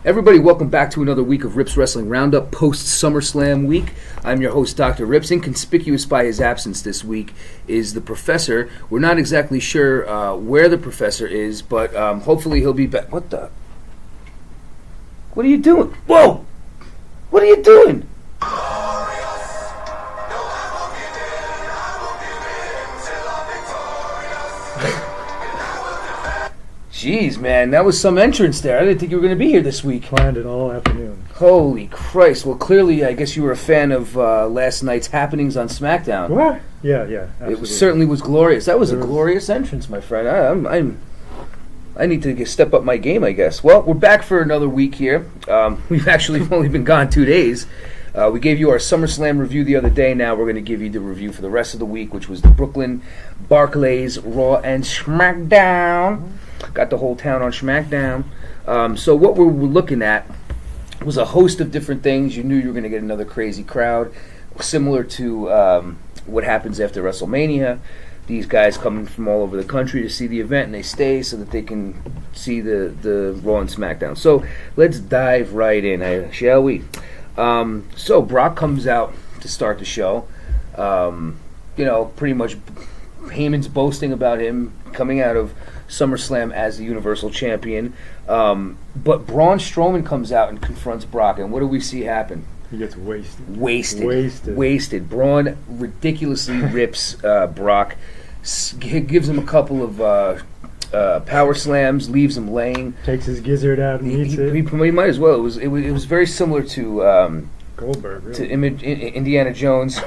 Everybody, welcome back to another week of Rips Wrestling Roundup post-SummerSlam week. I'm your host, Dr. Rips. Inconspicuous by his absence this week is the Professor. We're not exactly sure where the Professor is, but hopefully he'll be back. What the? What are you doing? Whoa! What are you doing? Jeez, man, that was some entrance there. I didn't think you were going to be here this week. Planned it all afternoon. Holy Christ. Well, clearly, I guess you were a fan of last night's happenings on SmackDown. What? Yeah, absolutely. It certainly was glorious. That was a glorious entrance, my friend. I need to step up my game, I guess. Well, we're back for another week here. We've actually only been gone 2 days. We gave you our SummerSlam review the other day. Now we're going to give you the review for the rest of the week, which was the Brooklyn Barclays Raw and Smackdown. Got the whole town on SmackDown. So what we were looking at was a host of different things. You knew you were going to get another crazy crowd, similar to what happens after WrestleMania. These guys coming from all over the country to see the event, and they stay so that they can see the Raw and SmackDown. So let's dive right in, shall we? So Brock comes out to start the show. Pretty much Heyman's boasting about him coming out of SummerSlam as the Universal Champion. But Braun Strowman comes out and confronts Brock, and what do we see happen? He gets wasted. Wasted. Braun ridiculously rips Brock, gives him a couple of power slams, leaves him laying. Takes his gizzard out and eats it. He might as well. It was very similar to Goldberg, really. To Indiana Jones.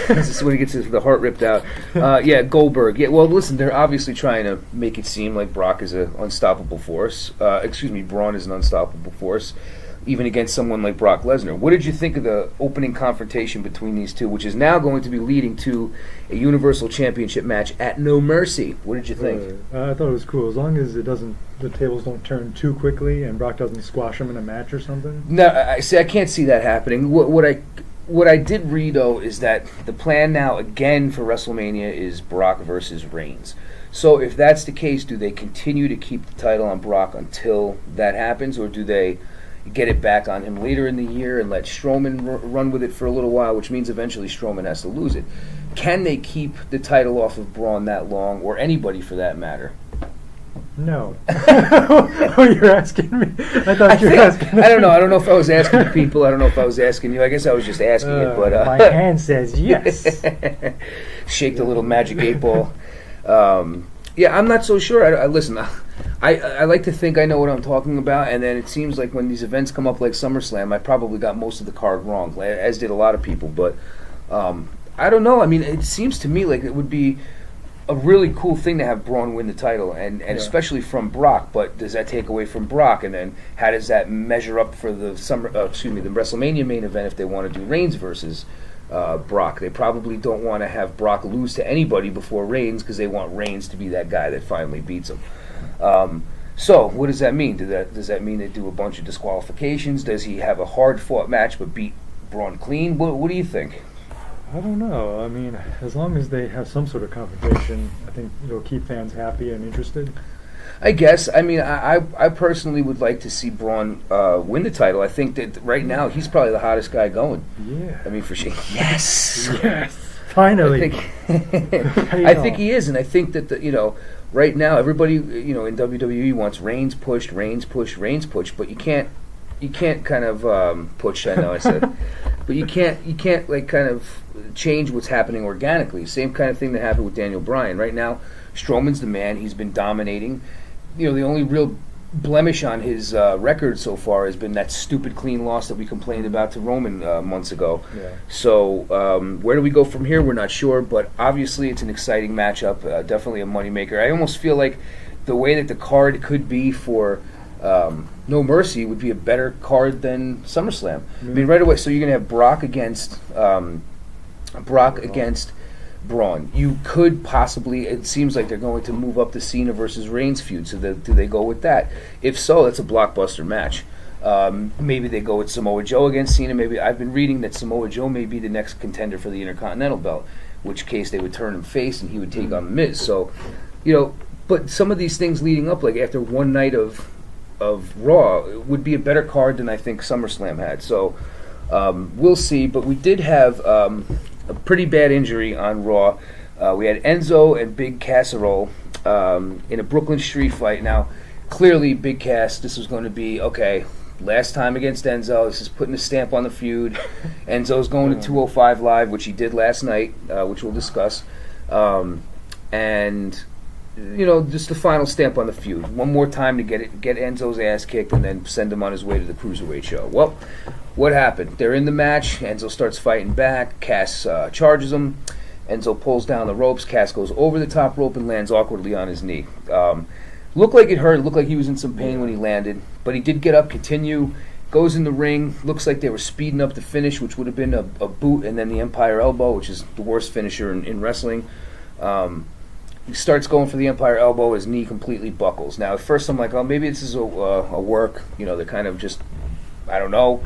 This is when he gets the heart ripped out. Goldberg. Yeah, well, listen, they're obviously trying to make it seem like Brock is an unstoppable force. Braun is an unstoppable force, even against someone like Brock Lesnar. What did you think of the opening confrontation between these two, which is now going to be leading to a Universal Championship match at No Mercy? What did you think? I thought it was cool, as long as the tables don't turn too quickly and Brock doesn't squash him in a match or something. No, I can't see that happening. What I did read, though, is that the plan now, again, for WrestleMania is Brock versus Reigns. So if that's the case, do they continue to keep the title on Brock until that happens, or do they get it back on him later in the year and let Strowman run with it for a little while, which means eventually Strowman has to lose it? Can they keep the title off of Braun that long, or anybody for that matter? No. Oh, you're asking me? I thought you were asking me. I don't know. I don't know if I was asking the people. I don't know if I was asking you. I guess I was just asking it. But my hand says yes. Shake the little magic 8-ball. I'm not so sure. Listen, I like to think I know what I'm talking about, and then it seems like when these events come up like SummerSlam, I probably got most of the card wrong, as did a lot of people. But I don't know. I mean, it seems to me like it would be a really cool thing to have Braun win the title, and especially from Brock. But does that take away from Brock? And then how does that measure up for the WrestleMania main event if they want to do Reigns versus Brock? They probably don't want to have Brock lose to anybody before Reigns because they want Reigns to be that guy that finally beats him. So what does that mean? Does that mean they do a bunch of disqualifications? Does he have a hard-fought match but beat Braun clean? What do you think? I don't know. I mean, as long as they have some sort of confrontation, I think it'll keep fans happy and interested. I guess. I mean, I personally would like to see Braun win the title. I think that right now he's probably the hottest guy going. Yeah. I mean, for sure. Yes. Yes. Finally. I think he is, and I think that right now everybody in WWE wants Reigns pushed, but you can't kind of push. I know I said, but you can't like kind of change what's happening organically. Same kind of thing that happened with Daniel Bryan. Right now, Strowman's the man. He's been dominating. The only real blemish on his record so far has been that stupid clean loss that we complained about to Roman months ago. Yeah. So where do we go from here? We're not sure, but obviously it's an exciting matchup. Definitely a moneymaker. I almost feel like the way that the card could be for No Mercy would be a better card than SummerSlam. Mm-hmm. I mean, right away. So you're going to have Brock against Braun. You could possibly, it seems like they're going to move up the Cena versus Reigns feud, so do they go with that? If so, that's a blockbuster match. Maybe they go with Samoa Joe against Cena. Maybe I've been reading that Samoa Joe may be the next contender for the Intercontinental belt, which case they would turn him face and he would take on The Miz. So, but some of these things leading up, like after one night of of Raw would be a better card than I think SummerSlam had. So we'll see. But we did have a pretty bad injury on Raw. We had Enzo and Big Casserole in a Brooklyn Street fight. Now, clearly, Big Cass, this was going to be, okay, last time against Enzo. This is putting a stamp on the feud. Enzo's going to 205 Live, which he did last night, which we'll discuss. And, just the final stamp on the feud. One more time to get Enzo's ass kicked and then send him on his way to the Cruiserweight show. Well, what happened? They're in the match. Enzo starts fighting back. Cass charges him. Enzo pulls down the ropes. Cass goes over the top rope and lands awkwardly on his knee. Looked like it hurt. Looked like he was in some pain when he landed. But he did get up, continue, goes in the ring. Looks like they were speeding up the finish, which would have been a boot and then the Empire Elbow, which is the worst finisher in wrestling. He starts going for the Empire Elbow. His knee completely buckles. Now, at first I'm like, oh, maybe this is a work. They're kind of just, I don't know.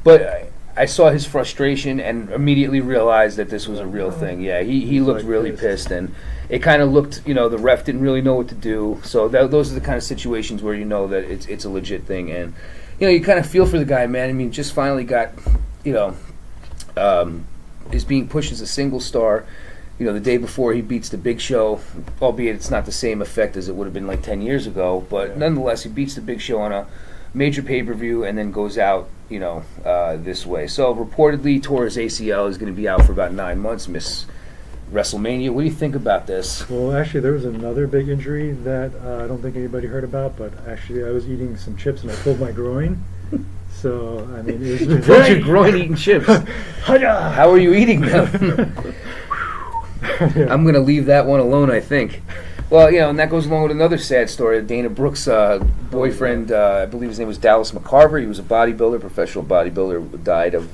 But I saw his frustration and immediately realized that this was a real thing. Yeah, he looked really pissed, and it kind of looked, the ref didn't really know what to do. So those are the kind of situations where you know that it's a legit thing, and you kind of feel for the guy, man. I mean, just finally got, is being pushed as a single star. The day before he beats the Big Show, albeit it's not the same effect as it would have been like 10 years ago, but nonetheless, he beats the Big Show on a major pay-per-view and then goes out, this way. So reportedly, tore his ACL, is going to be out for about 9 months, miss WrestleMania. What do you think about this? Well, actually, there was another big injury that I don't think anybody heard about, but actually I was eating some chips and I pulled my groin. So, I mean, it was you pulled your groin eating chips. How are you eating them? I'm going to leave that one alone, I think. Well, and that goes along with another sad story. Dana Brooks' boyfriend, I believe his name was Dallas McCarver. He was a bodybuilder, professional bodybuilder, died of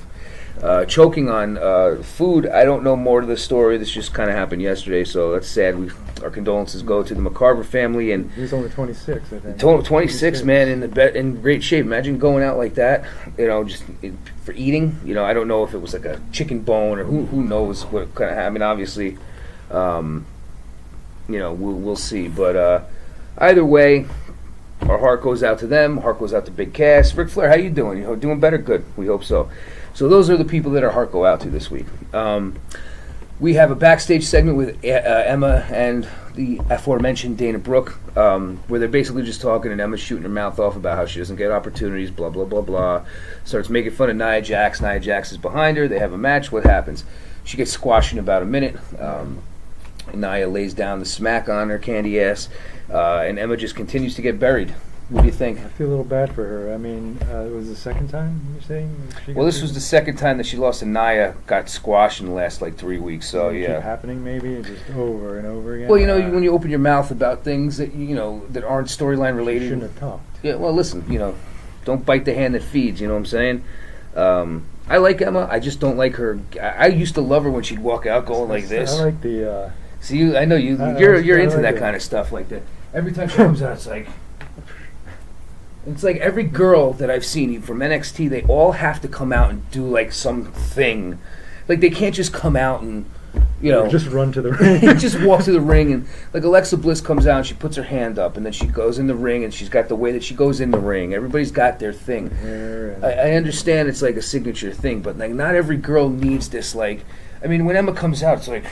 choking on food. I don't know more to the story. This just kind of happened yesterday, so that's sad. Our condolences go to the McCarver family. And he was only 26, I think. 26, man, in great shape. Imagine going out like that, just for eating. I don't know if it was like a chicken bone or who knows what kind of. I mean, obviously. We'll see. But either way, our heart goes out to them. Heart goes out to Big Cass. Ric Flair, how you doing? Doing better? Good. We hope so. So those are the people that our heart go out to this week. We have a backstage segment with Emma and the aforementioned Dana Brooke, where they're basically just talking, and Emma's shooting her mouth off about how she doesn't get opportunities, blah, blah, blah, blah. Starts making fun of Nia Jax. Nia Jax is behind her. They have a match. What happens? She gets squashed in about a minute. Nia lays down the smack on her candy ass, and Emma just continues to get buried. What do you think? I feel a little bad for her. I mean, it was the second time you're saying? Well, this was the second time that she lost, and Nia got squashed in the last 3 weeks. So yeah, keep happening maybe just over and over again. Well, when you open your mouth about things that that aren't storyline related, you shouldn't have talked. Yeah. Well, listen, don't bite the hand that feeds. You know what I'm saying? I like Emma. I just don't like her. I used to love her when she'd walk out going like this. I like the. See, I know you're into that kind of stuff like that. Every time she comes out, it's like every girl that I've seen from NXT, they all have to come out and do like something. Like they can't just come out and just run to the ring. Just walk to the ring, and like Alexa Bliss comes out and she puts her hand up, and then she goes in the ring, and she's got the way that she goes in the ring. Everybody's got their thing. I understand it's like a signature thing, but like not every girl needs this. Like, I mean, when Emma comes out, it's like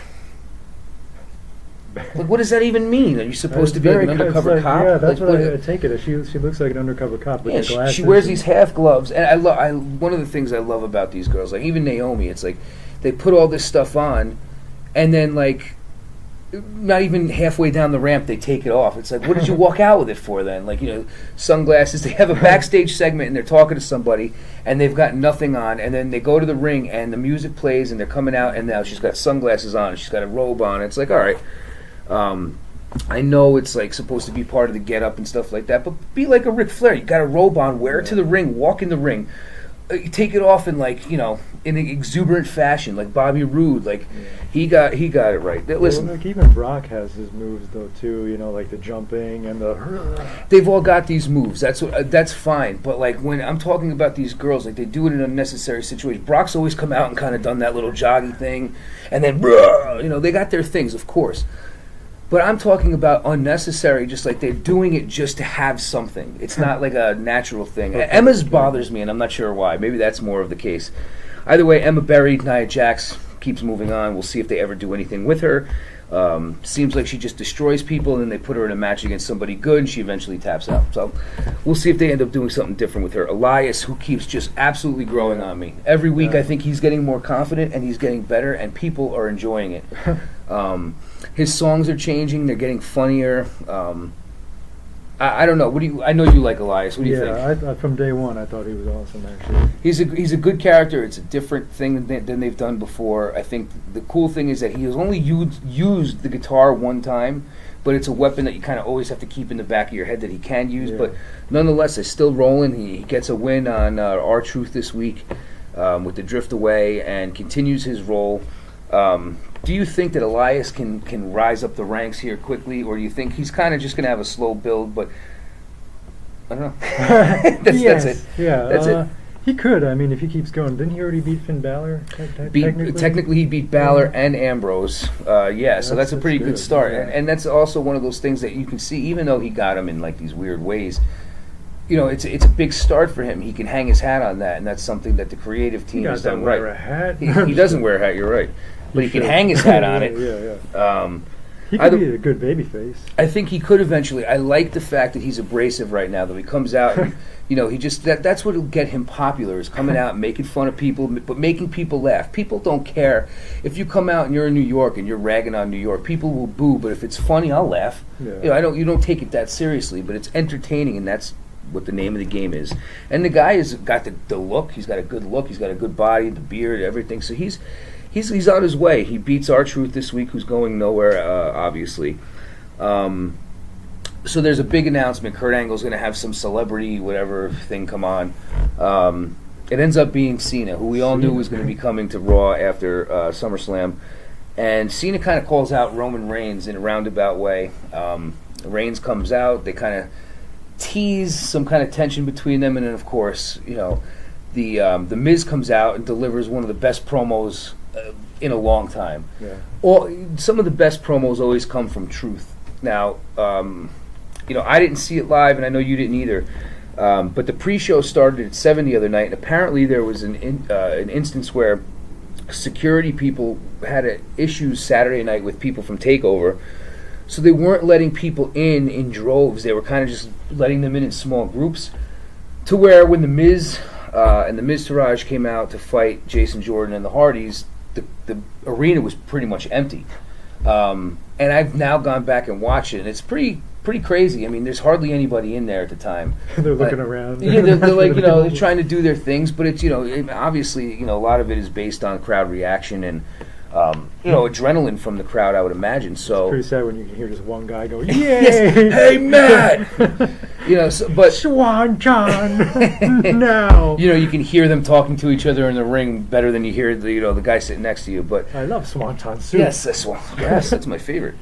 what does that even mean? Are you supposed to be like an undercover cop? Yeah, that's what I take it. She looks like an undercover cop with the glasses. She wears these half gloves, and one of the things I love about these girls, like even Naomi, it's like they put all this stuff on, and then like not even halfway down the ramp they take it off. It's like, what did you walk out with it for then? Like, sunglasses. They have a backstage segment and they're talking to somebody and they've got nothing on, and then they go to the ring and the music plays and they're coming out, and now she's got sunglasses on and she's got a robe on. It's like, all right. I know it's like supposed to be part of the get up and stuff like that, but be like a Ric Flair. You got a robe on, wear it to the ring, walk in the ring, take it off in in an exuberant fashion, like Bobby Roode. Like he got it right. Listen, like even Brock has his moves though too. Like the jumping and the. They've all got these moves. That's fine. But like when I'm talking about these girls, like they do it in unnecessary situations. Brock's always come out and kind of done that little joggy thing, and then they got their things, of course. But I'm talking about unnecessary, just like they're doing it just to have something. It's not like a natural thing. Okay. Emma's bothers me, and I'm not sure why. Maybe that's more of the case. Either way, Emma buried, Nia Jax keeps moving on. We'll see if they ever do anything with her. Seems like she just destroys people, and then they put her in a match against somebody good, and she eventually taps out. So we'll see if they end up doing something different with her. Elias, who keeps just absolutely growing on me. Every week I think he's getting more confident, and he's getting better, and people are enjoying it. His songs are changing. They're getting funnier. I don't know. I know you like Elias. What do you think? Yeah, from day one, I thought he was awesome. Actually, he's a good character. It's a different thing than they've done before. I think the cool thing is that he has only used the guitar one time, but it's a weapon that you kind of always have to keep in the back of your head that he can use. Yeah. But nonetheless, it's still rolling. He gets a win on R-Truth this week with the Drift Away and continues his role. Do you think that Elias can rise up the ranks here quickly, or do you think he's kind of just going to have a slow build? But I don't know. That's it. Yeah, that's it. He could. I mean, if he keeps going, didn't he already beat Finn Balor? Technically, he beat Balor and Ambrose. So that's a pretty good start. Yeah. And that's also one of those things that you can see, even though he got him in like these weird ways. You know, it's a big start for him. He can hang his hat on that, and that's something that the creative team has done right. Wear a hat. He doesn't wear a hat. You're right. But he can hang his hat on it. Yeah. He could be a good babyface. I think he could eventually. I like the fact that he's abrasive right now, that he comes out and, he just, that's what'll get him popular, is coming out and making fun of people, but making people laugh. People don't care. If you come out and you're in New York and you're ragging on New York, people will boo, but if it's funny, I'll laugh. Yeah. You don't take it that seriously, but it's entertaining, and that's what the name of the game is. And the guy has got the look. He's got a good look. He's got a good body, the beard, everything. So he's on his way. He beats R-Truth this week, who's going nowhere, obviously. So there's a big announcement. Kurt Angle's going to have some celebrity whatever thing come on. It ends up being Cena, who we all knew was going to be coming to Raw after SummerSlam. And Cena kind of calls out Roman Reigns in a roundabout way. Reigns comes out. They kind of tease some kind of tension between them. And then, of course, the Miz comes out and delivers one of the best promos in a long time. Yeah. Some of the best promos always come from Truth. Now, I didn't see it live, and I know you didn't either. But the pre-show started at 7 the other night, and apparently there was an instance where security people had issues Saturday night with people from TakeOver, so they weren't letting people in droves. They were kind of just letting them in small groups, to where when the Miz and the Miztourage came out to fight Jason Jordan and the Hardys, the arena was pretty much empty. And I've now gone back and watched it, and it's pretty crazy. I mean, there's hardly anybody in there at the time. They're looking around. Yeah, they're like, they're trying to do their things, but it's, obviously, a lot of it is based on crowd reaction and, adrenaline from the crowd, I would imagine. So it's pretty sad when you can hear just one guy go, "Yay! Yes, hey Matt!" But Swan John, no. You can hear them talking to each other in the ring better than you hear the guy sitting next to you. But I love Swanton soup. Yes, that's my favorite.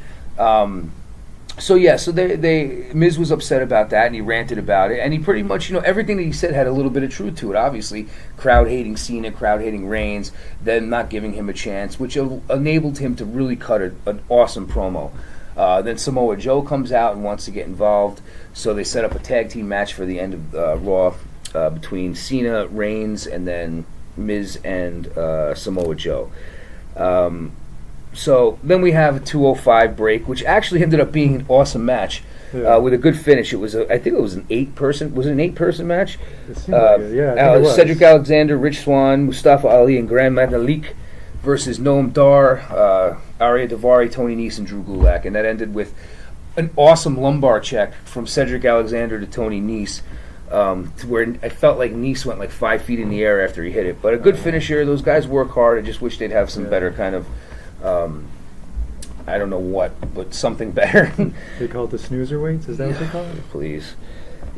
So Miz was upset about that, and he ranted about it, and he pretty much, everything that he said had a little bit of truth to it. Obviously, crowd hating Cena, crowd hating Reigns, them not giving him a chance, which enabled him to really cut an awesome promo. Then Samoa Joe comes out and wants to get involved, so they set up a tag team match for the end of Raw between Cena, Reigns, and then Miz and Samoa Joe. So then we have a 205 break, which actually ended up being an awesome match with a good finish. It was, I think it was an 8-person. Was it an 8-person match? It seemed like it. Yeah, I think it was. Cedric Alexander, Rich Swann, Mustafa Ali, and Grand Metalik versus Noam Dar, Arya Daivari, Tony Nese, and Drew Gulak, and that ended with an awesome lumbar check from Cedric Alexander to Tony Nese. To where I felt like Nese went like 5 feet in the air after he hit it. But a good finisher. Those guys work hard. I just wish they'd have some better kind of, I don't know what, but something better. They call it the snoozer weights? Is that what they call it? Please.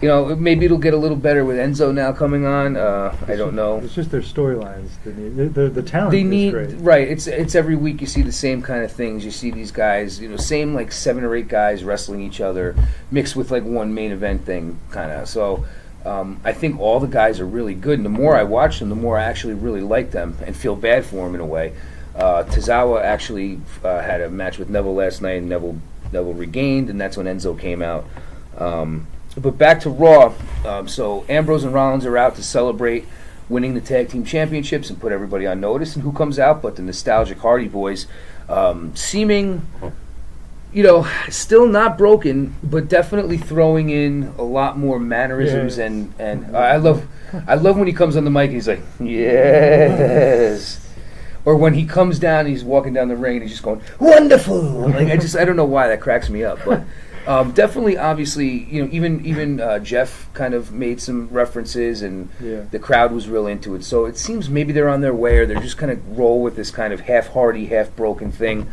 Maybe it'll get a little better with Enzo now coming on. I don't know. It's just their storylines. The talent they need, is great. Right. It's every week you see the same kind of things. You see these guys, same like 7 or 8 guys wrestling each other, mixed with like one main event thing, kind of. So I think all the guys are really good, and the more I watch them, the more I actually really like them and feel bad for them in a way. Tozawa actually had a match with Neville last night, and Neville Neville regained, and that's when Enzo came out. But back to Raw. So Ambrose and Rollins are out to celebrate winning the tag team championships and put everybody on notice. And who comes out but the nostalgic Hardy Boys, seeming, still not broken, but definitely throwing in a lot more mannerisms. Yes. And I love when he comes on the mic and he's like, yes. Or when he comes down and he's walking down the ring and he's just going, wonderful. Like I don't know why that cracks me up, but definitely, obviously, even Jeff kind of made some references, and the crowd was real into it. So it seems maybe they're on their way, or they're just kind of roll with this kind of half Hardy, half broken thing.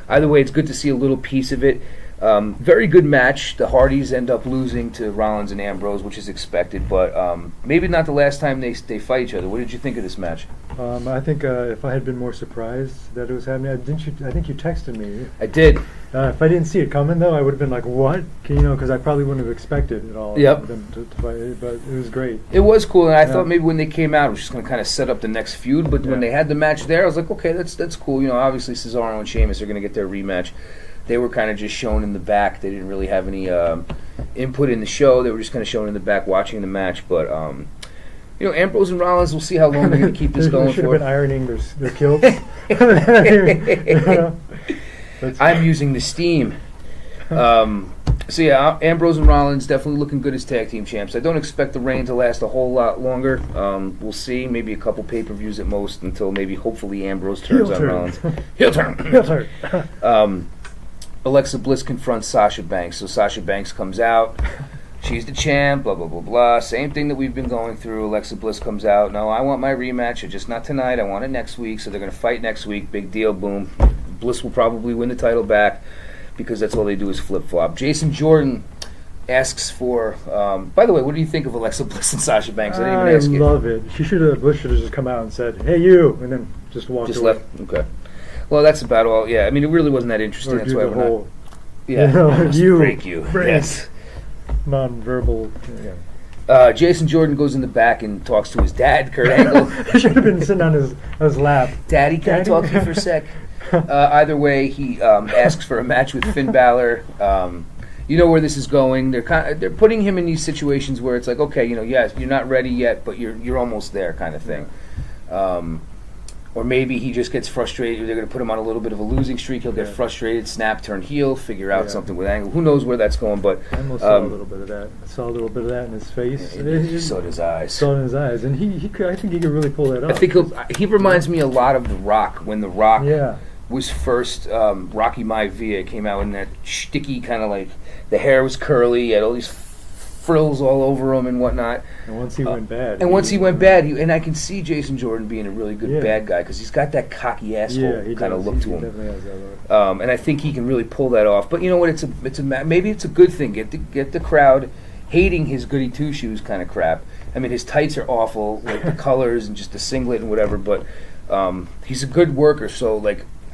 Either way, it's good to see a little piece of it. Very good match. The Hardys end up losing to Rollins and Ambrose, which is expected, but maybe not the last time they fight each other. What did you think of this match? I think if I had been more surprised that it was happening, I think you texted me. I did. If I didn't see it coming, though, I would have been like, what? Because I probably wouldn't have expected it all. Yep. Them to fight, but it was great. It was cool, and I thought maybe when they came out, it was just going to kind of set up the next feud, but when they had the match there, I was like, okay, that's cool. Obviously Cesaro and Sheamus are going to get their rematch. They were kind of just shown in the back. They didn't really have any input in the show. They were just kind of shown in the back watching the match. But, Ambrose and Rollins, we'll see how long they're going to keep this going for. They should have been ironing their kilts. I'm using the steam. Ambrose and Rollins definitely looking good as tag team champs. I don't expect the reign to last a whole lot longer. We'll see. Maybe a couple pay-per-views at most until hopefully Ambrose turns on Rollins. Heel turn. Alexa Bliss confronts Sasha Banks. So Sasha Banks comes out. She's the champ, blah, blah, blah, blah. Same thing that we've been going through. Alexa Bliss comes out. No, I want my rematch. Just not tonight. I want it next week. So they're going to fight next week. Big deal. Boom. Bliss will probably win the title back because that's all they do is flip-flop. Jason Jordan asks for... by the way, what do you think of Alexa Bliss and Sasha Banks? I didn't even ask you. I love it. Bliss should have just come out and said, hey, you, and then just walked away. Just left? Okay. Well, that's about all. Yeah, I mean, it really wasn't that interesting. Or that's do why the we're whole, not... Yeah, you break you. Break. Yes. Non-verbal. Yeah. Jason Jordan goes in the back and talks to his dad, Kurt Angle. He should have been sitting on his lap. Daddy, can I talk to you for a sec? Either way, he asks for a match with Finn Balor. You know where this is going. They're putting him in these situations where it's like, okay, yes, you're not ready yet, but you're almost there, kind of thing. Or maybe he just gets frustrated. They're going to put him on a little bit of a losing streak. He'll get frustrated, snap, turn heel, figure out something with Angle. Who knows where that's going? But I almost saw a little bit of that. I saw a little bit of that in his face. So did his eyes. Saw it in his eyes, and I think he could really pull that off. I think he reminds me a lot of The Rock when The Rock was first Rocky Maivia came out in that sticky kind of like the hair was curly, he had all these frills all over him and whatnot. And once he went bad. And I can see Jason Jordan being a really good bad guy because he's got that cocky asshole kind of look to him. Definitely has that look. And I think he can really pull that off. But you know what? Maybe it's a good thing. Get the crowd hating his goody two shoes kind of crap. I mean, his tights are awful, like the colors and just the singlet and whatever. But he's a good worker, so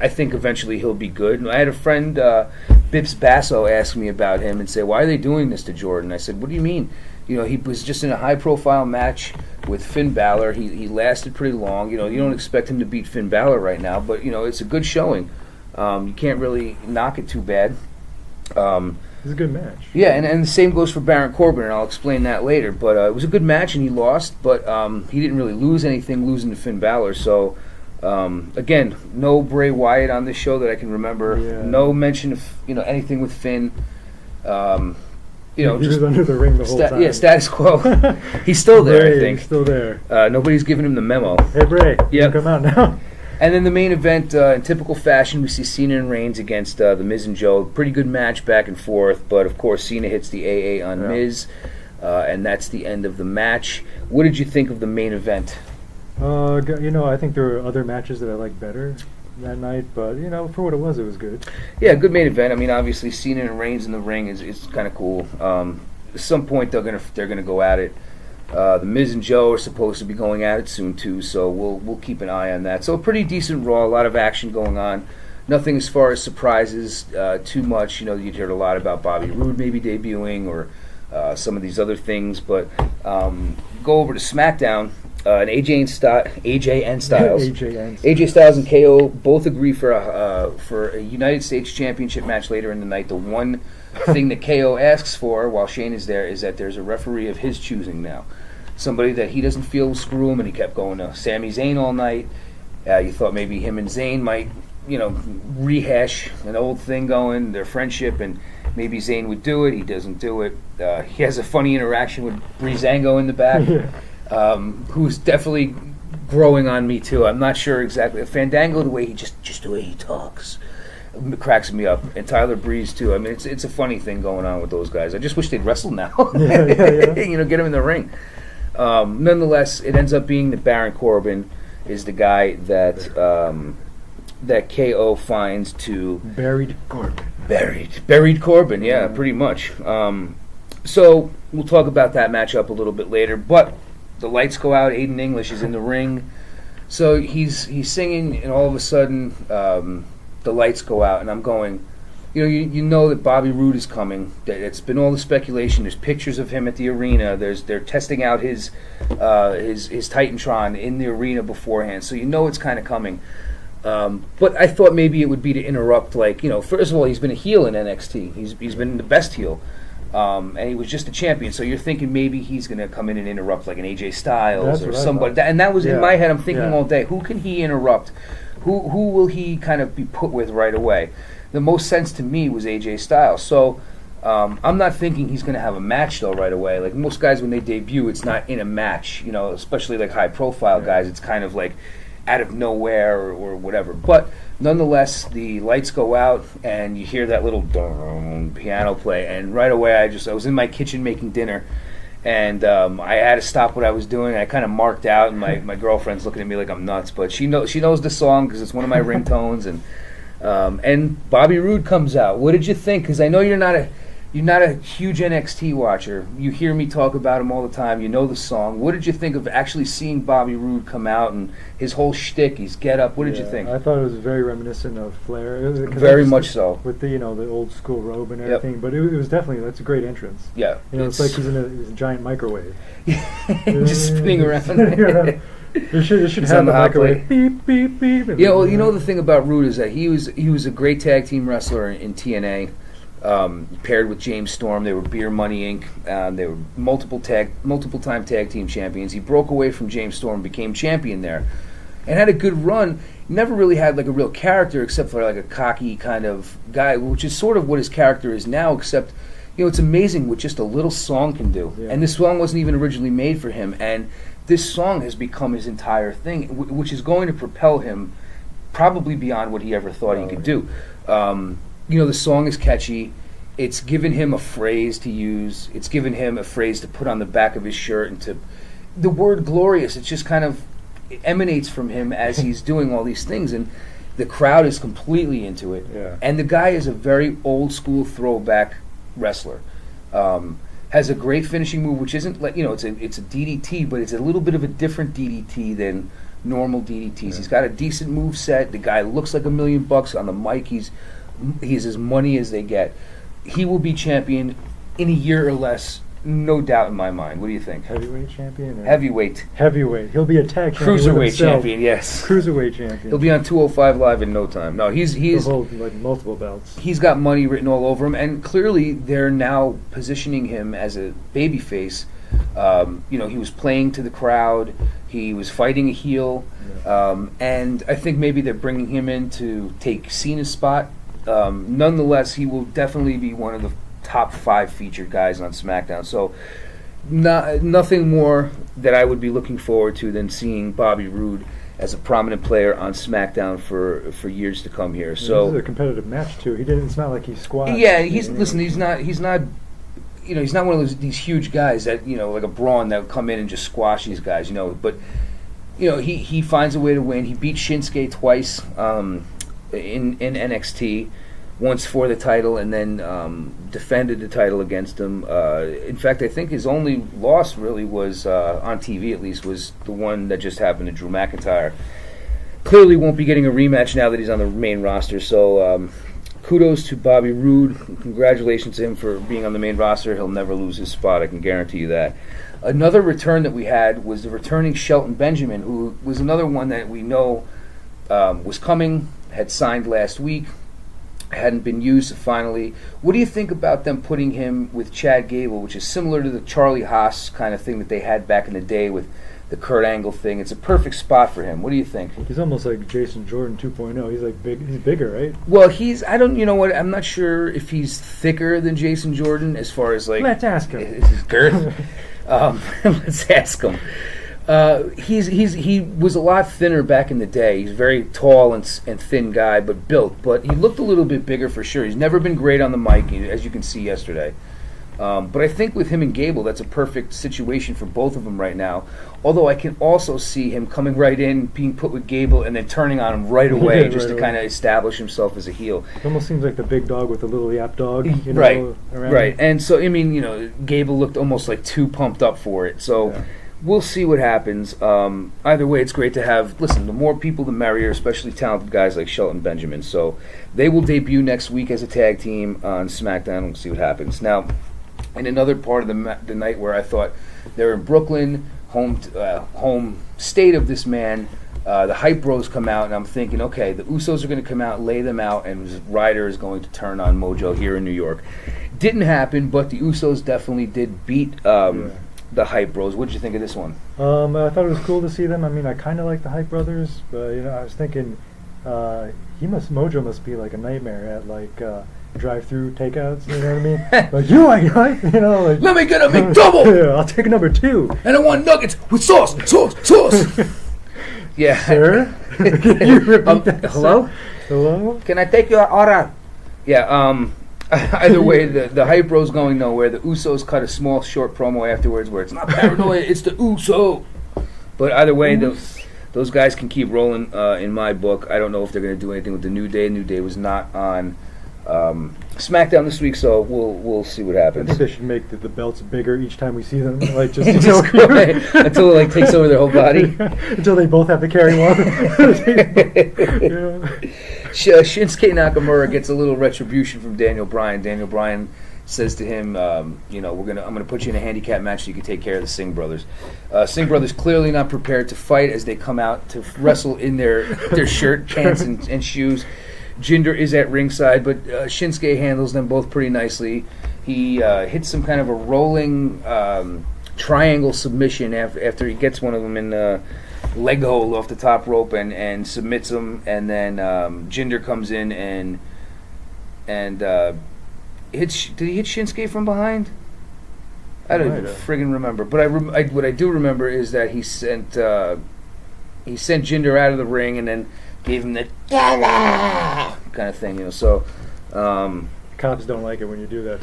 I think eventually he'll be good. And I had a friend, Bips Basso, ask me about him and say, why are they doing this to Jordan? I said, what do you mean? He was just in a high-profile match with Finn Balor. He lasted pretty long. You don't expect him to beat Finn Balor right now, but, it's a good showing. You can't really knock it too bad. It was a good match. Yeah, and the same goes for Baron Corbin, and I'll explain that later. But it was a good match, and he lost, but he didn't really lose anything losing to Finn Balor, so... again, no Bray Wyatt on this show that I can remember. Yeah. No mention of anything with Finn. He was under the ring the whole time. Yeah, status quo. He's still there, Bray, I think. He's still there. Nobody's giving him the memo. Hey, Bray, come out now. And then the main event, in typical fashion, we see Cena and Reigns against The Miz and Joe. Pretty good match back and forth, but of course Cena hits the AA on Miz, and that's the end of the match. What did you think of the main event? I think there were other matches that I liked better that night, but for what it was good. Yeah, good main event. I mean, obviously Cena and Reigns in the ring is kind of cool. At some point they're gonna go at it. The Miz and Joe are supposed to be going at it soon too, so we'll keep an eye on that. So a pretty decent Raw, a lot of action going on. Nothing as far as surprises too much. You'd heard a lot about Bobby Roode maybe debuting or some of these other things, but go over to SmackDown. and AJ and Styles. AJ Styles and KO both agree for a United States Championship match later in the night. The one thing that KO asks for while Shane is there is that there's a referee of his choosing now. Somebody that he doesn't feel will screw him, and he kept going to Sami Zayn all night. You thought maybe him and Zayn might, rehash an old thing going, their friendship, and maybe Zayn would do it. He doesn't do it. He has a funny interaction with Breezango in the back, who's definitely growing on me too. I'm not sure exactly. Fandango, the way he just the way he talks, cracks me up, and Tyler Breeze too. I mean, it's a funny thing going on with those guys. I just wish they'd wrestle now. Yeah. Get them in the ring. Nonetheless, it ends up being that Baron Corbin is the guy that that KO finds to buried Corbin. Buried Corbin, yeah, pretty much. So we'll talk about that matchup a little bit later. But the lights go out. Aiden English is in the ring, so he's singing, and all of a sudden the lights go out, and I'm going. You know that Bobby Roode is coming. It's been all the speculation. There's pictures of him at the arena. They're testing out his Titantron in the arena beforehand, so it's kind of coming. But I thought maybe it would be to interrupt. First of all, he's been a heel in NXT. He's been the best heel, and he was just a champion. So you're thinking maybe he's going to come in and interrupt like an AJ Styles or somebody. And that was in my head. I'm thinking all day, who can he interrupt? Who will he kind of be put with right away? The most sense to me was AJ Styles. So I'm not thinking he's going to have a match, though, right away. Like most guys, when they debut, it's not in a match, especially like high-profile guys. It's kind of like out of nowhere or whatever. But nonetheless, the lights go out, and you hear that little piano play. And right away, I was in my kitchen making dinner, and I had to stop what I was doing. I kind of marked out, and my girlfriend's looking at me like I'm nuts. But she knows the song because it's one of my ringtones, and Bobby Roode comes out. What did you think? Because I know you're not a huge NXT watcher. You hear me talk about him all the time. You know the song. What did you think of actually seeing Bobby Roode come out and his whole shtick, his get-up? What did you think? I thought it was very reminiscent of Flair. Very much so. With the the old school robe and everything. Yep. But it was definitely, that's a great entrance. Yeah. It's like he's in a giant microwave. Just spinning around. It should have the microwave. Beep, beep, beep. The thing about Roode is that he was a great tag team wrestler in TNA, paired with James Storm. They were Beer Money Inc. They were multiple time tag team champions. He broke away from James Storm, became champion there, and had a good run. Never really had like a real character except for like a cocky kind of guy, which is sort of what his character is now, except it's amazing what just a little song can do. Yeah. And this song wasn't even originally made for him, and this song has become his entire thing, which is going to propel him probably beyond what he ever thought he could do. The song is catchy. It's given him a phrase to use. It's given him a phrase to put on the back of his shirt, and the word glorious, it just kind of emanates from him as he's doing all these things, and the crowd is completely into it. Yeah. And the guy is a very old school throwback wrestler. Has a great finishing move, which isn't like it's a DDT, but it's a little bit of a different DDT than normal DDTs. Yeah. He's got a decent move set. The guy looks like $1 million on the mic. He's as money as they get. He will be champion in a year or less, no doubt in my mind. What do you think? Heavyweight champion? Heavyweight. He'll be a tag champion. Cruiserweight champion, yes. Cruiserweight champion. He'll be on 205 Live in no time. No, he'll hold like multiple belts. He's got money written all over him, and clearly they're now positioning him as a babyface. He was playing to the crowd. He was fighting a heel, and I think maybe they're bringing him in to take Cena's spot. Nonetheless, he will definitely be one of the top 5 featured guys on SmackDown. So nothing more that I would be looking forward to than seeing Bobby Roode as a prominent player on SmackDown for years to come here. So this is a competitive match too. It's not like he's squashed. Yeah, he's not one of these huge guys that like a Braun that would come in and just squash these guys. But he finds a way to win. He beat Shinsuke twice in NXT. Once for the title, and then defended the title against him. In fact, I think his only loss really was, on TV at least, was the one that just happened to Drew McIntyre. Clearly won't be getting a rematch now that he's on the main roster, so kudos to Bobby Roode. Congratulations to him for being on the main roster. He'll never lose his spot, I can guarantee you that. Another return that we had was the returning Shelton Benjamin, who was another one that we know was coming, had signed last week, hadn't been used finally. What do you think about them putting him with Chad Gable, which is similar to the Charlie Haas kind of thing that they had back in the day with the Kurt Angle thing? It's a perfect spot for him. What do you think? He's almost like Jason Jordan 2.0. He's like big. He's bigger, right? Well, you know what? I'm not sure if he's thicker than Jason Jordan as far as like. Let's ask him. His girth. Let's ask him. He was a lot thinner back in the day. He's a very tall and thin guy, but built. But he looked a little bit bigger for sure. He's never been great on the mic, as you can see yesterday. But I think with him and Gable, that's a perfect situation for both of them right now. Although I can also see him coming right in, being put with Gable, and then turning on him right away just to kind of establish himself as a heel. It almost seems like the big dog with the little yap dog. Right. And so, I mean, Gable looked almost like too pumped up for it. So we'll see what happens. Either way, it's great to have, listen, the more people, the merrier, especially talented guys like Shelton Benjamin. So they will debut next week as a tag team on SmackDown. We'll see what happens. Now, in another part of the night where I thought they're in Brooklyn, home state of this man, the Hype Bros come out, and I'm thinking, okay, the Usos are going to come out, lay them out, and Ryder is going to turn on Mojo here in New York. Didn't happen, but the Usos definitely did beat the Hype Bros. What did you think of this one? I thought it was cool to see them. I mean, I kind of like the Hype Brothers, but I was thinking Mojo must be like a nightmare at like drive-through takeouts. You know what I mean? Like like let me get a McDouble. Yeah, I'll take a number 2, and I want nuggets with sauce. Yeah, sir. Can you repeat that? Hello. Can I take your order? Yeah. Either way, the Hype Bros going nowhere. The Usos cut a small, short promo afterwards where it's not paranoia, it's the Uso. But either way, those guys can keep rolling in my book. I don't know if they're going to do anything with the New Day. New Day was not on SmackDown this week, so we'll see what happens. I think they should make the belts bigger each time we see them, like just until it like takes over their whole body. Until they both have to carry one. Shinsuke Nakamura gets a little retribution from Daniel Bryan. Daniel Bryan says to him, I'm gonna put you in a handicap match so you can take care of the Singh brothers. Singh brothers clearly not prepared to fight as they come out to wrestle in their shirt, pants, and shoes. Jinder is at ringside, but Shinsuke handles them both pretty nicely. He hits some kind of a rolling triangle submission after he gets one of them in the leg hold off the top rope and submits him, and then Jinder comes in and hits. Did he hit Shinsuke from behind? I don't even friggin' remember. But what I do remember is that he sent Jinder out of the ring and then gave him the kind of thing, So cops don't like it when you do that.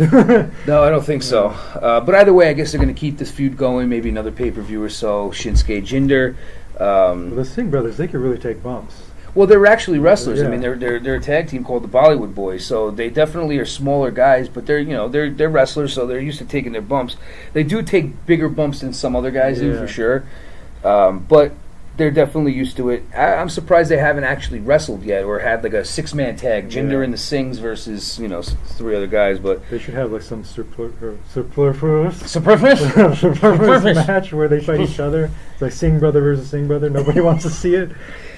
No, I don't think so. But either way, I guess they're going to keep this feud going. Maybe another pay-per-view or so. Shinsuke, Jinder. Well, the Singh brothers, they could really take bumps. Well, they're actually wrestlers. Yeah. I mean, they're a tag team called the Bollywood Boys, so they definitely are smaller guys. But they're wrestlers, so they're used to taking their bumps. They do take bigger bumps than some other guys do, for sure. But they're definitely used to it. I'm surprised they haven't actually wrestled yet or had like a 6-man tag, Jinder and the Singhs versus 3 other guys. But they should have like some superfluous match where they fight each other. It's like Singh brother versus Singh brother. Nobody wants to see it,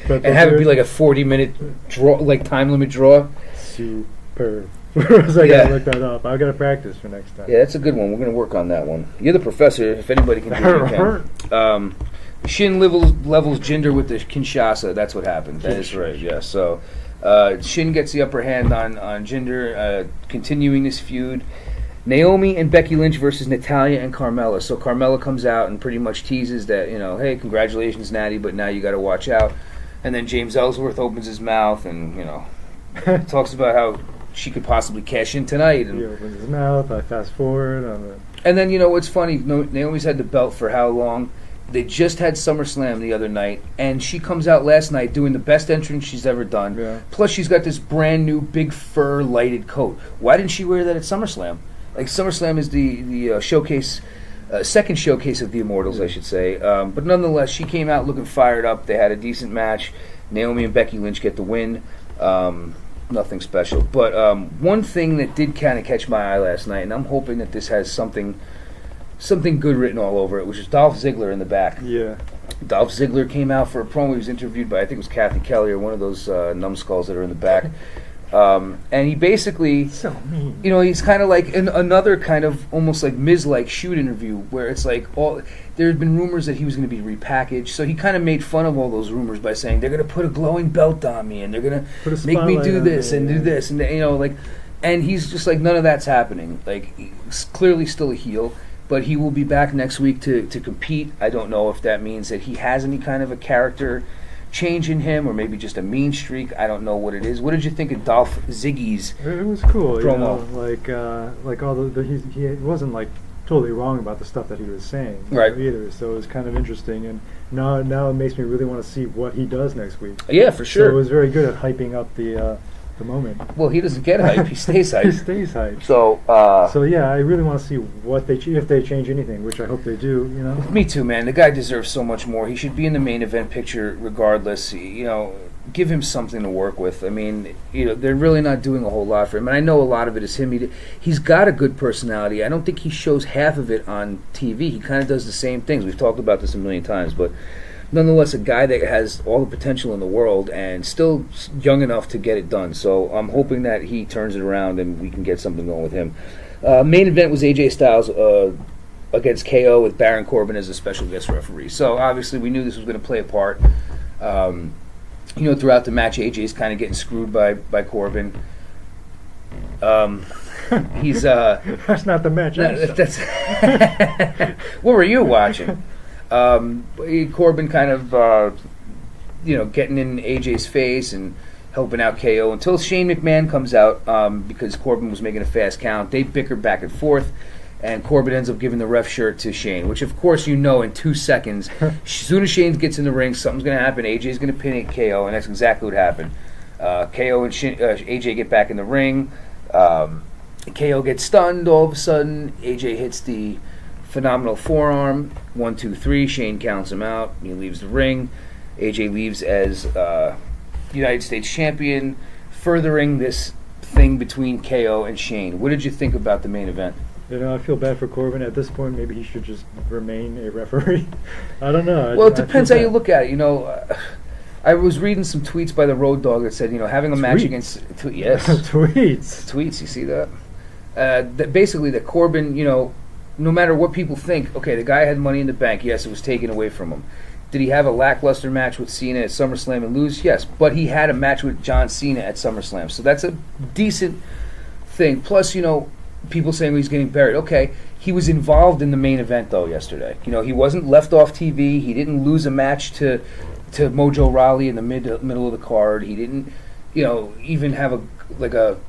but and have it be like a 40-minute draw, like time limit draw. Super. I gotta look that up. I gotta practice for next time. Yeah, that's a good one. We're gonna work on that one. You're the professor. If anybody can do it, you can. Shin levels Jinder with the Kinshasa. That's what happened. That is right, yeah. So Shin gets the upper hand on Jinder, continuing this feud. Naomi and Becky Lynch versus Natalya and Carmella. So Carmella comes out and pretty much teases that, hey, congratulations, Natty, but now you got to watch out. And then James Ellsworth opens his mouth and, talks about how she could possibly cash in tonight. And he opens his mouth. I fast forward on it. And then, what's funny, Naomi's had the belt for how long? They just had SummerSlam the other night, and she comes out last night doing the best entrance she's ever done. Yeah. Plus, she's got this brand new big fur lighted coat. Why didn't she wear that at SummerSlam? Like, SummerSlam is the showcase, second showcase of the Immortals, I should say. But nonetheless, she came out looking fired up. They had a decent match. Naomi and Becky Lynch get the win. Nothing special. But one thing that did kind of catch my eye last night, and I'm hoping that this has something something good written all over it, which is Dolph Ziggler in the back. Yeah. Dolph Ziggler came out for a promo. He was interviewed by, I think it was Kathy Kelly or one of those numbskulls that are in the back. And he basically, So mean. you know, he's kind of like another kind of almost like Miz-like shoot interview where it's like there had been rumors that he was going to be repackaged. So he kind of made fun of all those rumors by saying they're going to put a glowing belt on me and they're going to make me do this and do this and you know like, and he's just like none of that's happening. Like he's clearly still a heel, but he will be back next week to compete. I don't know if that means that he has any kind of a character change in him or maybe just a mean streak. I don't know what it is. What did you think of Dolph Ziggy's It was cool, promo? You know, like all he wasn't like totally wrong about the stuff that he was saying, Right. either. So it was kind of interesting, and now it makes me really want to see what he does next week. Yeah, for sure. So it was very good at hyping up the moment. Well, he doesn't get hype. He stays hype. He stays hyped. So yeah, I really want to see what if they change anything, which I hope they do. You know. me too, man. The guy deserves so much more. He should be in the main event picture regardless. You know, give him something to work with. I mean, you know, they're really not doing a whole lot for him. And I know a lot of it is him. He's got a good personality. I don't think he shows half of it on TV. He kind of does the same things. We've talked about this a million times, but nonetheless, a guy that has all the potential in the world and still young enough to get it done. So I'm hoping that he turns it around and we can get something going with him. Main event was AJ Styles against KO with Baron Corbin as a special guest referee. So obviously we knew this was going to play a part. You know, throughout the match, AJ's kind of getting screwed by Corbin. He's That's not the match. that's what were you watching? Corbin kind of, you know, getting in AJ's face and helping out KO until Shane McMahon comes out because Corbin was making a fast count. They bicker back and forth, and Corbin ends up giving the ref shirt to Shane, which of course you know in 2 seconds, as soon as Shane gets in the ring, something's going to happen. AJ's going to pin KO, and that's exactly what happened. KO and AJ get back in the ring. KO gets stunned all of a sudden. AJ hits the phenomenal forearm. 1, 2, 3. Shane counts him out. He leaves the ring. AJ leaves as United States champion, furthering this thing between KO and Shane. What did you think about the main event? You know, I feel bad for Corbin. At this point, maybe he should just remain a referee. I don't know. Well, it depends how you look at it. You know, I was reading some tweets by the Road Dogg that said, you know, having a match against... yes. Tweets, you see that? That basically that Corbin, you know, no matter what people think, okay, the guy had money in the bank. Yes, it was taken away from him. Did he have a lackluster match with Cena at SummerSlam and lose? Yes, but he had a match with John Cena at SummerSlam. So that's a decent thing. Plus, you know, people saying he's getting buried. Okay, he was involved in the main event, though, yesterday. You know, he wasn't left off TV. He didn't lose a match to Mojo Rawley in the middle of the card. He didn't, you know, even have a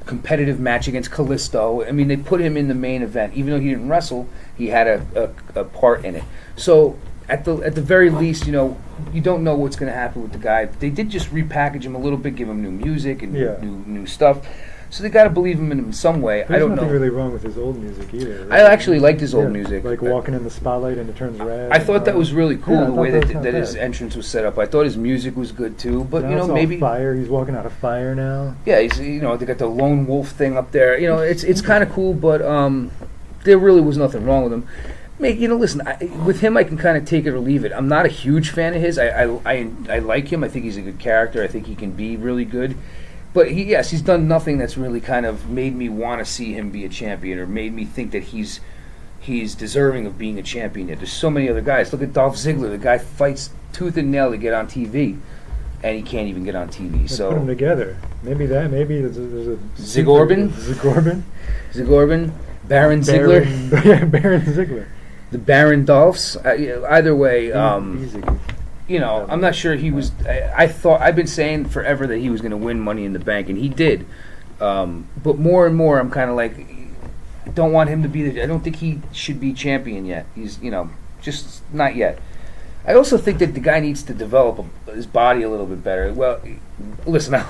competitive match against Kalisto. I mean, they put him in the main event. Even though he didn't wrestle, he had a part in it. So at the very least, you know, you don't know what's going to happen with the guy. They did just repackage him a little bit, give him new music and new stuff. So they got to believe him in some way. There's I don't know. nothing really wrong with his old music either. Right? I actually liked his old music. Like walking in the spotlight and it turns red. I thought that was really cool, the way that his bad. entrance was set up. I thought his music was good too. But, Now you know, it's maybe... all fire. He's walking out of fire now. Yeah, he's, you know, they got the lone wolf thing up there. You know, it's kind of cool, but there really was nothing wrong with him. You know, listen, with him I can kind of take it or leave it. I'm not a huge fan of his. I like him. I think he's a good character. I think he can be really good. But he's done nothing that's really kind of made me want to see him be a champion or made me think that he's deserving of being a champion yet. There's so many other guys. Look at Dolph Ziggler. The guy fights tooth and nail to get on TV, and he can't even get on TV. Let's put them together. Maybe there's a Ziggorban, Baron Ziggler. Yeah, Baron Ziggler. The Baron Dolphs. Either way, Easy. you know, I'm not sure he was. I've been saying forever that he was going to win Money in the Bank, and he did. But more and more, I'm kind of like, I don't want him to be. I don't think he should be champion yet. He's, you know, just not yet. I also think that the guy needs to develop his body a little bit better. Well, listen,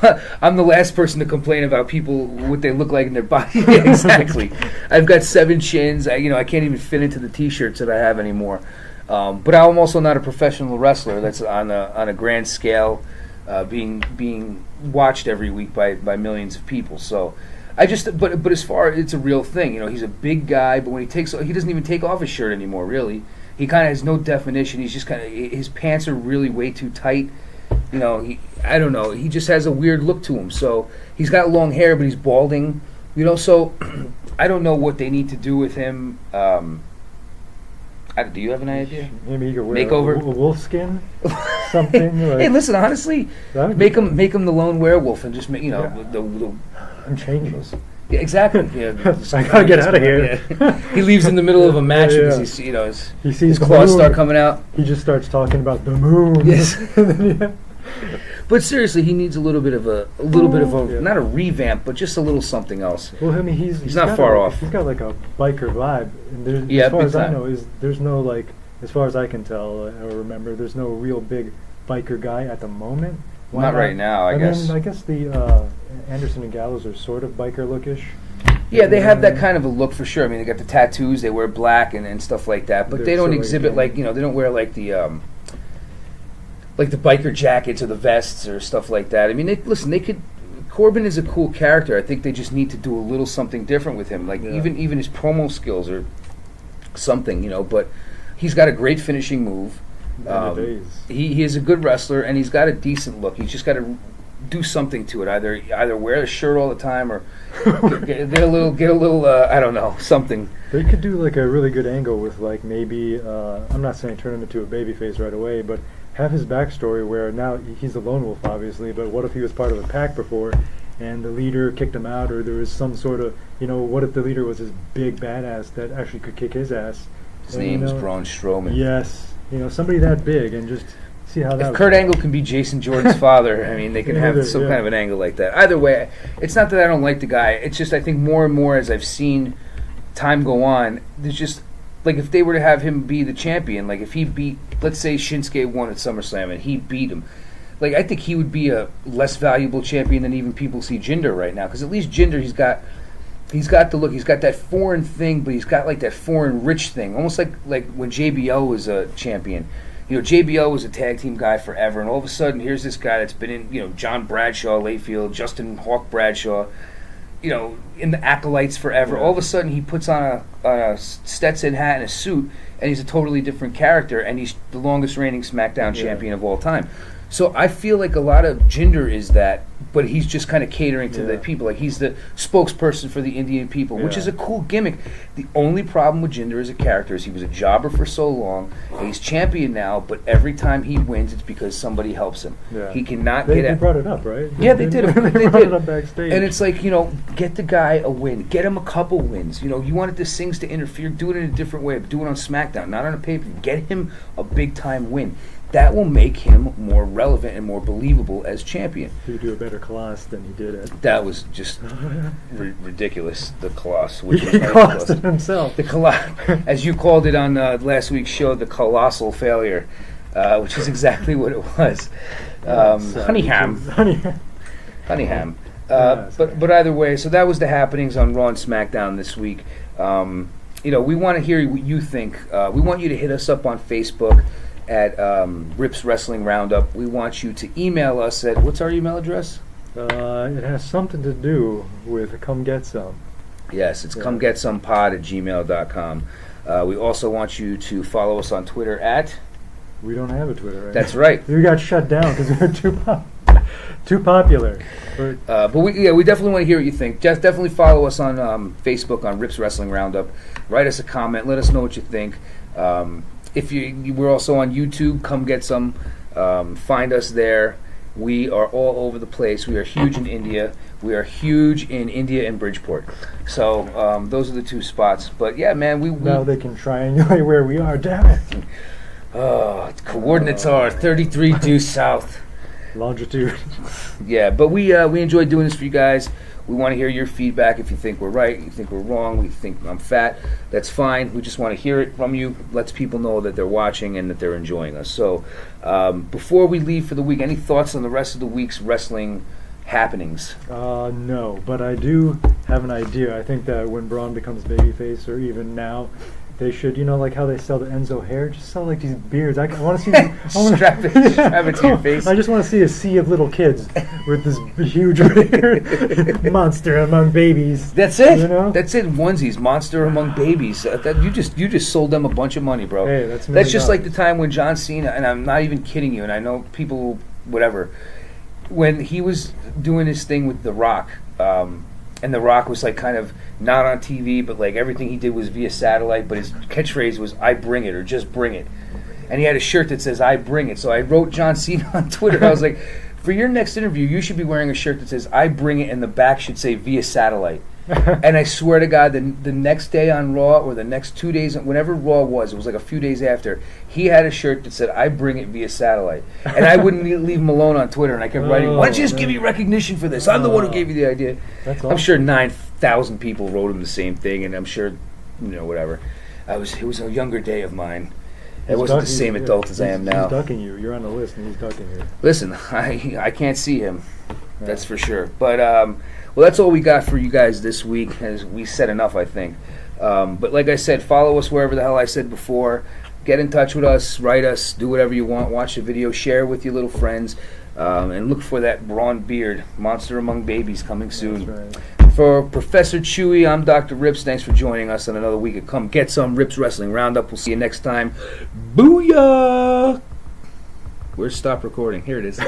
I'm the last person to complain about people, what they look like in their body. Yeah, exactly. I've got 7 chins. I can't even fit into the T-shirts that I have anymore. But I'm also not a professional wrestler that's on a grand scale, being watched every week by millions of people. So But as far it's a real thing. He's a big guy, but when he doesn't even take off his shirt anymore. Really, he kind of has no definition. He's just his pants are really way too tight. I don't know. He just has a weird look to him. So he's got long hair, but he's balding. So I don't know what they need to do with him. Do you have an idea? Maybe you could wear Makeover? a wolf skin, something. Hey, listen, honestly, make him the lone werewolf and just make the I'm changeless. Yeah, exactly. Yeah, I gotta get out of here. Yeah. He leaves in the middle of a match because he sees his the claws moon. start coming out. He just starts talking about the moon. Yes. But seriously, he needs a little bit of a not a revamp, but just a little something else. Well, I mean, he's not far off. He's got like a biker vibe. And as far as I know, there's no as far as I can tell or remember, there's no real big biker guy at the moment. Not right now, I guess. Then I guess the Anderson and Gallows are sort of biker lookish. Yeah, they have that kind of a look for sure. I mean, they got the tattoos, they wear black and stuff like that, but they don't exhibit they don't wear like the biker jackets or the vests or stuff like that. I mean, Corbin is a cool character. I think they just need to do a little something different with him. Even his promo skills or something, but he's got a great finishing move. He is a good wrestler, and he's got a decent look. He's just got to do something to it. Either wear a shirt all the time or get a little I don't know, something. They could do like a really good angle with maybe I'm not saying turn him into a babyface right away, but have his backstory where now he's a lone wolf, obviously, but what if he was part of a pack before and the leader kicked him out, or there was some sort of, what if the leader was this big badass that actually could kick his ass? His name is Braun Strowman. Yes. Somebody that big, and just see how that. If Kurt Angle can be Jason Jordan's father, I mean, they can have some kind of an angle like that. Either way, it's not that I don't like the guy. It's just I think more and more as I've seen time go on, there's just if they were to have him be the champion, if he beat, let's say Shinsuke won at SummerSlam and he beat him, I think he would be a less valuable champion than even people see Jinder right now. Because at least Jinder, he's got the look. He's got that foreign thing, but he's got that foreign rich thing. Almost like when JBL was a champion. JBL was a tag team guy forever, and all of a sudden, here's this guy that's been in, John Bradshaw, Layfield, Justin Hawk Bradshaw, in the Acolytes forever. All of a sudden, he puts on a Stetson hat and a suit, and he's a totally different character, and he's the longest reigning SmackDown champion of all time. So I feel like a lot of Jinder is that, but he's just kind of catering to the people. He's the spokesperson for the Indian people, which is a cool gimmick. The only problem with Jinder as a character is he was a jobber for so long, and he's champion now, but every time he wins, it's because somebody helps him. Yeah. He cannot get They brought it up, right? Yeah, they did. They brought it up backstage. And it's get the guy a win. Get him a couple wins. You wanted the Sings to interfere. Do it in a different way. Do it on SmackDown, not on a pay-per-view. Get him a big-time win. That will make him more relevant and more believable as champion. He would do a better Colossus than he did it. That was just ridiculous. The Colossus. He cost it himself. The as you called it on last week's show, the colossal failure, which is exactly what it was. Honeyham. But either way, so that was the happenings on Raw and SmackDown this week. We want to hear what you think. We want you to hit us up on Facebook at Rips Wrestling Roundup. We want you to email us at, what's our email address? It has something to do with Come Get Some. Yes, it's comegetSomePod@gmail.com. We also want you to follow us on Twitter at... We don't have a Twitter right That's now. right. We got shut down because we were too popular. But we definitely want to hear what you think. Just definitely follow us on Facebook on Rips Wrestling Roundup. Write us a comment. Let us know what you think. If we're also on YouTube, Come Get Some. Find us there. We are all over the place. We are huge in India. We are huge in India and Bridgeport. So those are the two spots. But yeah, man, we now they can triangulate where we are. Damn it! Coordinates are 33 due south. Longitude. Yeah, but we enjoy doing this for you guys. We want to hear your feedback. If you think we're right, you think we're wrong, we think I'm fat, that's fine. We just want to hear it from you. Lets people know that they're watching and that they're enjoying us. So before we leave for the week, any thoughts on the rest of the week's wrestling happenings? No, but I do have an idea. I think that when Braun becomes babyface, or even now, they should, like how they sell the Enzo hair, just sell like these beards. I want to see. Strap it to your face. I just want to see a sea of little kids with this huge beard. Monster among babies. That's it. That's it. Onesies, monster among babies. You just sold them a bunch of money, bro. Hey, that's just like the time when John Cena, and I'm not even kidding you, and I know people, whatever, when he was doing his thing with The Rock. And The Rock was like kind of not on TV, but like everything he did was via satellite. But his catchphrase was "I bring it" or "Just bring it," and he had a shirt that says "I bring it." So I wrote John Cena on Twitter. I was like, "For your next interview, you should be wearing a shirt that says "I bring it," and the back should say "via satellite." And I swear to God, the next day on Raw or the next 2 days, whenever Raw was, it was like a few days after, he had a shirt that said, "I bring it via satellite." And I wouldn't leave him alone on Twitter, and I kept writing, "Why don't you just give me recognition for this? I'm the one who gave you the idea." That's awesome. I'm sure 9,000 people wrote him the same thing, and I'm sure, whatever. It was a younger day of mine. I wasn't the same adult as I am now. He's ducking you. You're on the list, and he's ducking you. Listen, I can't see him. That's for sure. But, well, that's all we got for you guys this week. As we said enough, I think. But like I said, follow us wherever the hell I said before. Get in touch with us, write us, do whatever you want. Watch the video, share with your little friends, and look for that Braun Beard, Monster Among Babies, coming soon. That's right. For Professor Chewie, I'm Dr. Rips. Thanks for joining us on another week of Come Get Some Rips Wrestling Roundup. We'll see you next time. Booyah! Where's stop recording? Here it is.